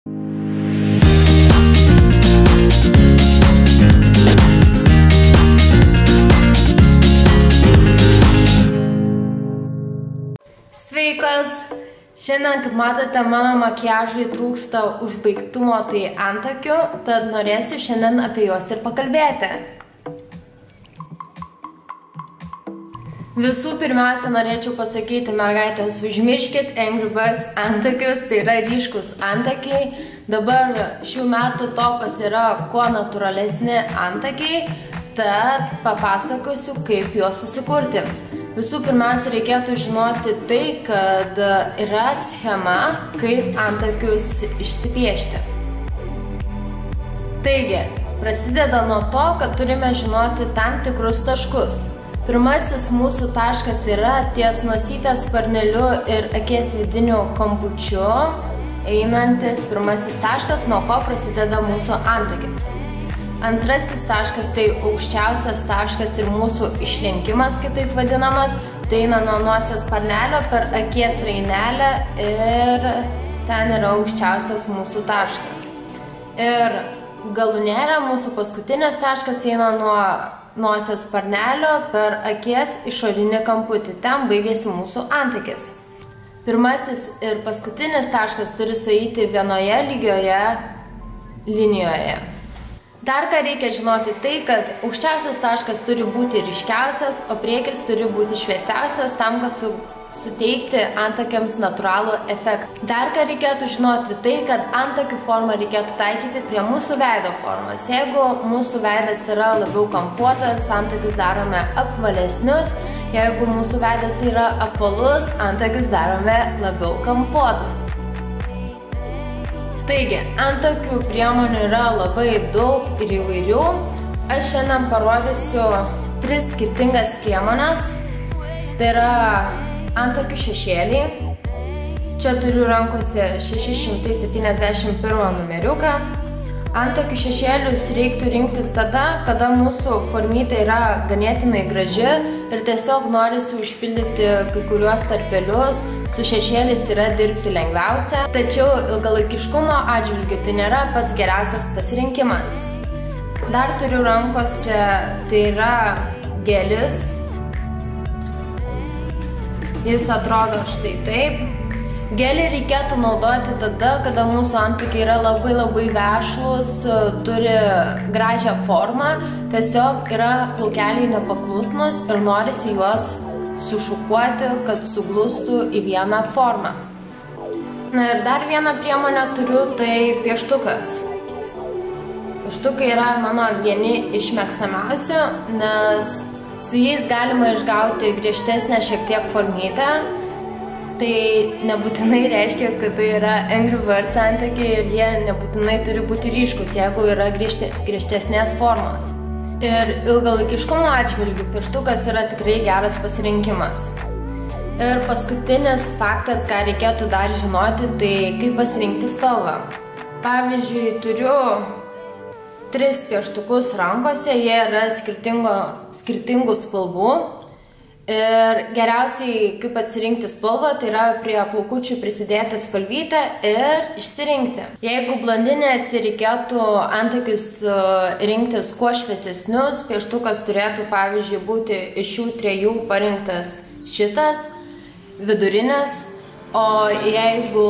Sveikos! Šiandien, kaip matote, mano makiažui trūksta užbaigtumo, tai antakių, tad norėsiu šiandien apie juos ir pakalbėti. Visų pirmiausia, norėčiau pasakyti, mergaitės, užmirškit Angry Birds antakius, tai yra ryškus antakiai. Dabar šių metų topas yra kuo natūralesni antakiai, tad papasakosiu, kaip juos susikurti. Visų pirmiausia, reikėtų žinoti tai, kad yra schema, kaip antakius išsipiešti. Taigi, prasideda nuo to, kad turime žinoti tam tikrus taškus. Pirmasis mūsų taškas yra ties nosytės sparneliu ir akies vidiniu kampučiu einantis pirmasis taškas, nuo ko prasideda mūsų antakis. Antrasis taškas tai aukščiausias taškas ir mūsų išlenkimas, kitaip vadinamas. Tai eina nuo nosies sparnelio per akies rainelę ir ten yra aukščiausias mūsų taškas. Ir galūnėlė, mūsų paskutinis taškas eina nuo nosies sparnelio per akies išorinį kamputį. Ten baigėsi mūsų antakis. Pirmasis ir paskutinis taškas turi sueiti vienoje lygioje linijoje. Dar ką reikia žinoti tai, kad aukščiausias taškas turi būti ryškiausias, o priekis turi būti šviesiausias tam, kad suteikti antakiams natūralų efektą. Dar ką reikėtų žinoti tai, kad antakių formą reikėtų taikyti prie mūsų veido formos. Jeigu mūsų veidas yra labiau kampuotas, antakius darome apvalesnius. Jeigu mūsų veidas yra apvalus, antakius darome labiau kampuotus. Taigi, antakių priemonių yra labai daug ir įvairių. Aš šiandien parodysiu 3 skirtingas priemonės. Tai yra antakių šešėliai. Čia turiu rankose 671 numeriuką. Antakių šešėlius reiktų rinktis tada, kada mūsų formytė yra ganėtinai graži ir tiesiog norisi užpildyti kai kuriuos tarpelius. Su šešėliais yra dirbti lengviausia, tačiau ilgalaikiškumo atžvilgiu tai nėra pats geriausias pasirinkimas. Dar turiu rankose, tai yra gelis. Jis atrodo štai taip. Gelį reikėtų naudoti tada, kada mūsų antakiai yra labai vešlūs, turi gražią formą, tiesiog yra plaukeliai nepaklusnus ir norisi juos sušukuoti, kad suglustų į vieną formą. Na ir dar vieną priemonę turiu, tai pieštukas. Pieštukai yra mano vieni iš mėgstamiausių, nes su jais galima išgauti griežtesnę šiek tiek formytę. Tai nebūtinai reiškia, kad tai yra Angry Birds antakiai ir jie nebūtinai turi būti ryškus, jeigu yra griežtesnės formos. Ir ilgalaikiškumo atžvilgiu pieštukas yra tikrai geras pasirinkimas. Ir paskutinis faktas, ką reikėtų dar žinoti, tai kaip pasirinkti spalvą. Pavyzdžiui, turiu 3 pieštukus rankose, jie yra skirtingų spalvų. Ir geriausiai, kaip atsirinkti spalvą, tai yra prie plaukučių prisidėti spalvytę ir išsirinkti. Jeigu blondinės reikėtų antakius rinktis kuo šviesesnius, pieštukas turėtų, pavyzdžiui, būti iš šių 3 parinktas šitas, vidurinis, o jeigu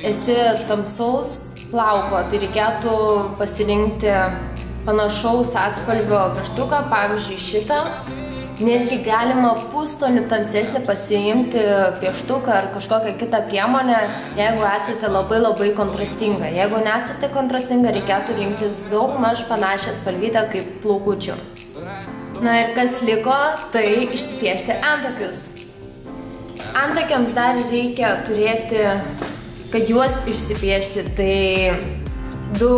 esi tamsaus plauko, tai reikėtų pasirinkti panašaus atspalvio pieštuką, pavyzdžiui, šitą. Netgi galima pustonį tamsesnį pasiimti pieštuką ar kažkokią kitą priemonę, jeigu esate labai kontrastinga. Jeigu nesate kontrastinga, reikėtų rinktis daugmaž panašią spalvytę kaip plaukučių. Na ir kas liko, tai išsipiešti antakius. Antakiams dar reikia turėti, kad juos išsipiešti, tai 2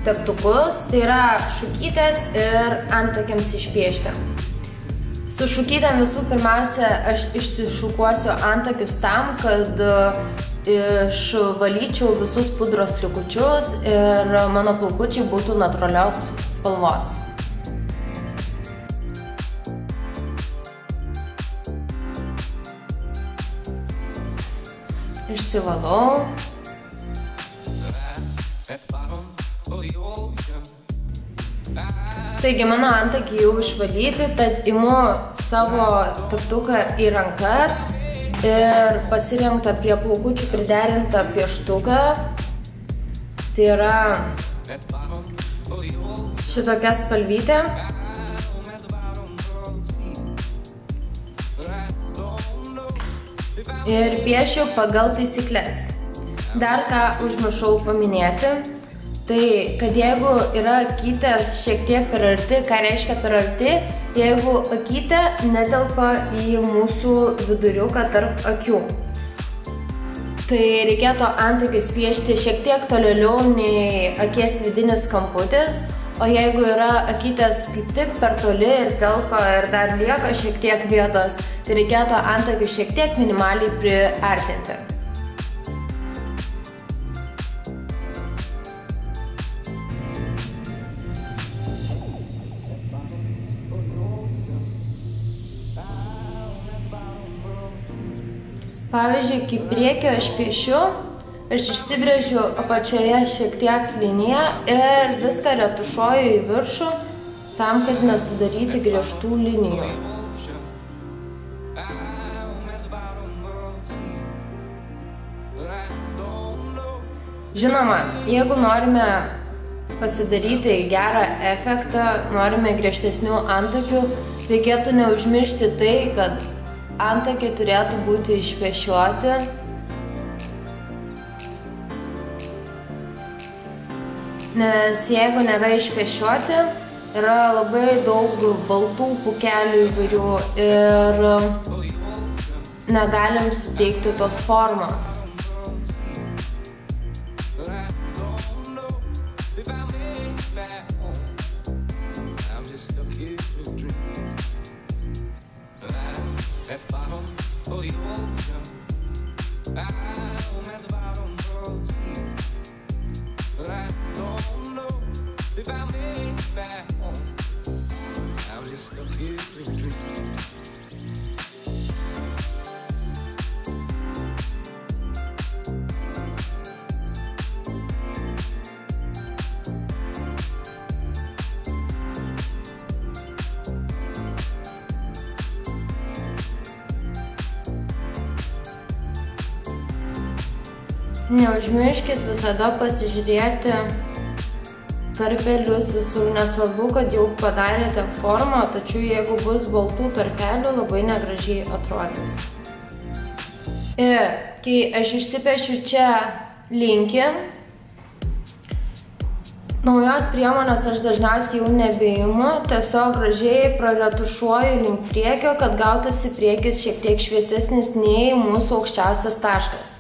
teptukus, tai yra šukytės ir antakiams išpiešti. Su šukytėm visų pirmiausia aš išsišukuosiu antakius tam, kad išvalyčiau visus pudros likučius ir mano plaukučiai būtų natūralios spalvos. Išsivalau. Taigi mano antakiai jau išvalyti, tad imu savo teptuką į rankas ir pasirinktą prie plaukučių priderintą pieštuką. Tai yra šitokia spalvytė. Ir piešiu pagal taisykles. Dar ką užmiršau paminėti, tai kad jeigu yra akytės šiek tiek per arti, ką reiškia per arti, jeigu akytė netelpa į mūsų viduriuką tarp akių. Tai reikėtų antakius piešti šiek tiek tolėliau nei akies vidinis kamputis, o jeigu yra akytės kaip tik per toli ir telpa ir dar lieka šiek tiek vietos, tai reikėtų antakius šiek tiek minimaliai priartinti. Pavyzdžiui, kai priekio aš piešiu, aš išsibrėžiu apačioje šiek tiek liniją ir viską retušuoju į viršų, tam, kad nesudaryti griežtų linijų. Žinoma, jeigu norime pasidaryti gerą efektą, norime griežtesnių antakių, reikėtų neužmiršti tai, kad antakiai turėtų būti išpiešiuoti. Nes jeigu nėra išpiešiuoti, yra labai daug baltų pūkelių įvairių ir negalim suteikti tos formos. Neužmirškit visada pasižiūrėti tarpelius visur, nesvarbu, kad jau padarėte formą, tačiau jeigu bus baltų tarpelių, labai negražiai atrodys. Ir kai aš išsipiešiu čia linkį, naujos priemonės aš dažniausiai jau nebeimu, tiesiog gražiai praretušuoju link priekio, kad gautųsi priekis šiek tiek šviesesnis nei mūsų aukščiausias taškas.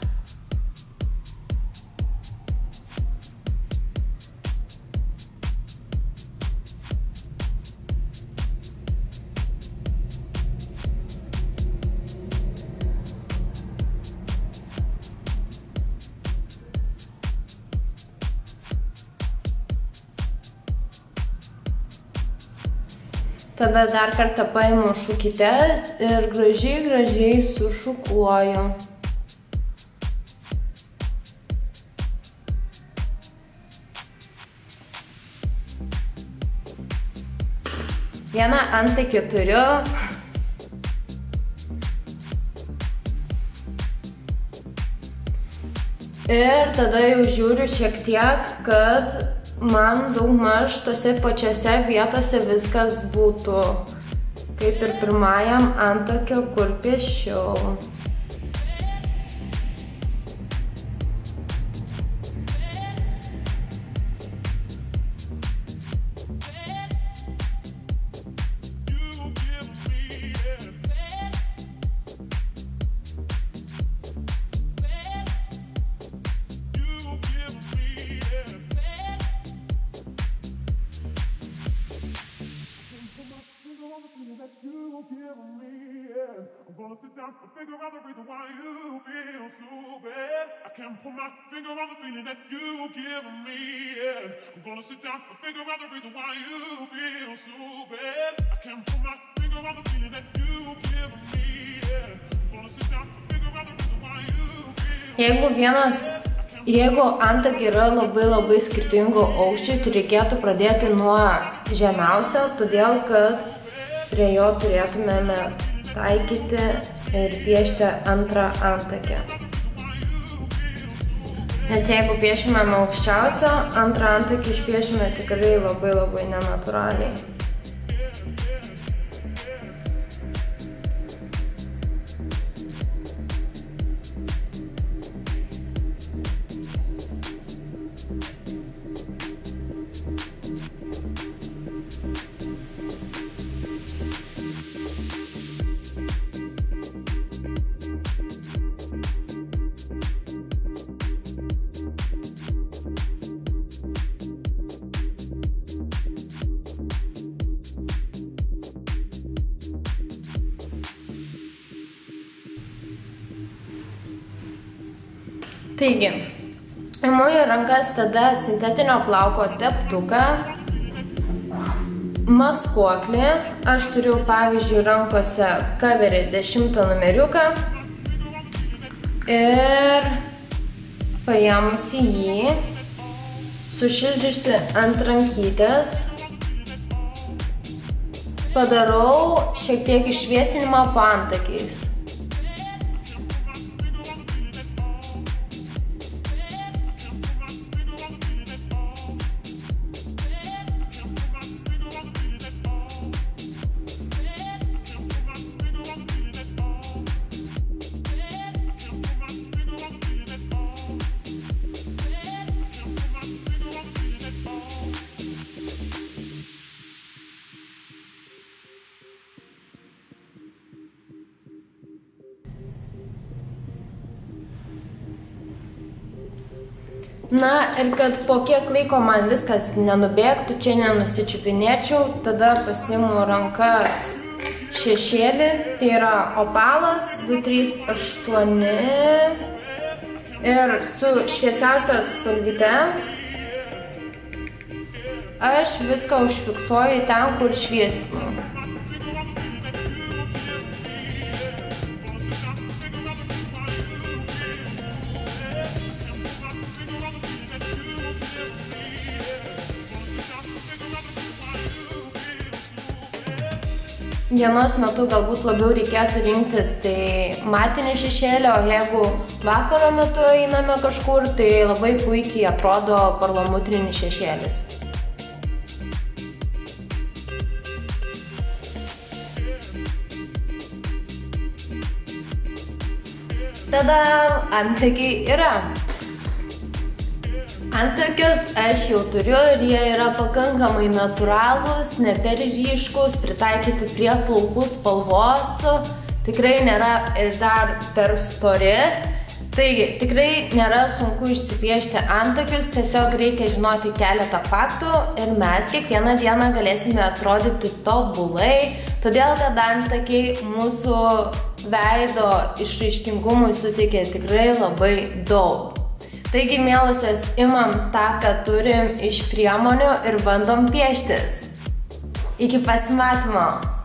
Tada dar kartą paimu šukytes ir gražiai sušukuoju. Vieną antakį turiu. Ir tada jau žiūriu šiek tiek, kad man daugmaž tose pačiose vietose viskas būtų kaip ir pirmajam antakio, kur piešiau. gonna sit down and figure out the reason why you feel so bad. I can't put my finger on the feeling that you giving me, yeah. I'm gonna sit down and figure out the reason why you feel so bad. I can't put my finger on the feeling that you giving me, yeah. I'm gonna sit down and figure out the reason why you feel. Jeigu vienas Jeigu antakiai yra labai skirtingų aukščių, tai reikėtų pradėti nuo žemiausio, todėl kad prie jo turėtumėme taikyti ir piešti antrą antakį. Nes jeigu piešime nuo aukščiausio, antrą antakį išpiešime tikrai labai nenatūraliai. Taigi, imu į rankas tada sintetinio plauko teptuką, maskuoklį, aš turiu pavyzdžiui rankose Coverį 10 numeriuką ir paėmusi jį, sušildžiusi ant rankytės, padarau šiek tiek išviesinimą po antakiais. Na ir kad po kiek laiko man viskas nenubėgtų, čia nenusičiupinėčiau, tada pasiimu rankas šešėlį, tai yra opalas 238 ir su šviesiausia spalvyte aš viską užfiksuoju ten, kur šviesinu. Dienos metu galbūt labiau reikėtų rinktis tai matinį šešėlį, o jeigu vakaro metu einame kažkur, tai labai puikiai atrodo perlamutrinis šešėlis. Tada antakiai yra. Antakius aš jau turiu ir jie yra pakankamai natūralūs, ne per ryškus, pritaikyti prie plaukų spalvos, tikrai nėra ir dar per stori. Taigi, tikrai nėra sunku išsipiešti antakius, tiesiog reikia žinoti keletą faktų ir mes kiekvieną dieną galėsime atrodyti tobulai, todėl kad antakiai mūsų veido išraiškingumui suteikia tikrai labai daug. Taigi, mielosios, imam tą, ką turim iš priemonių ir bandom pieštis. Iki pasimatymo!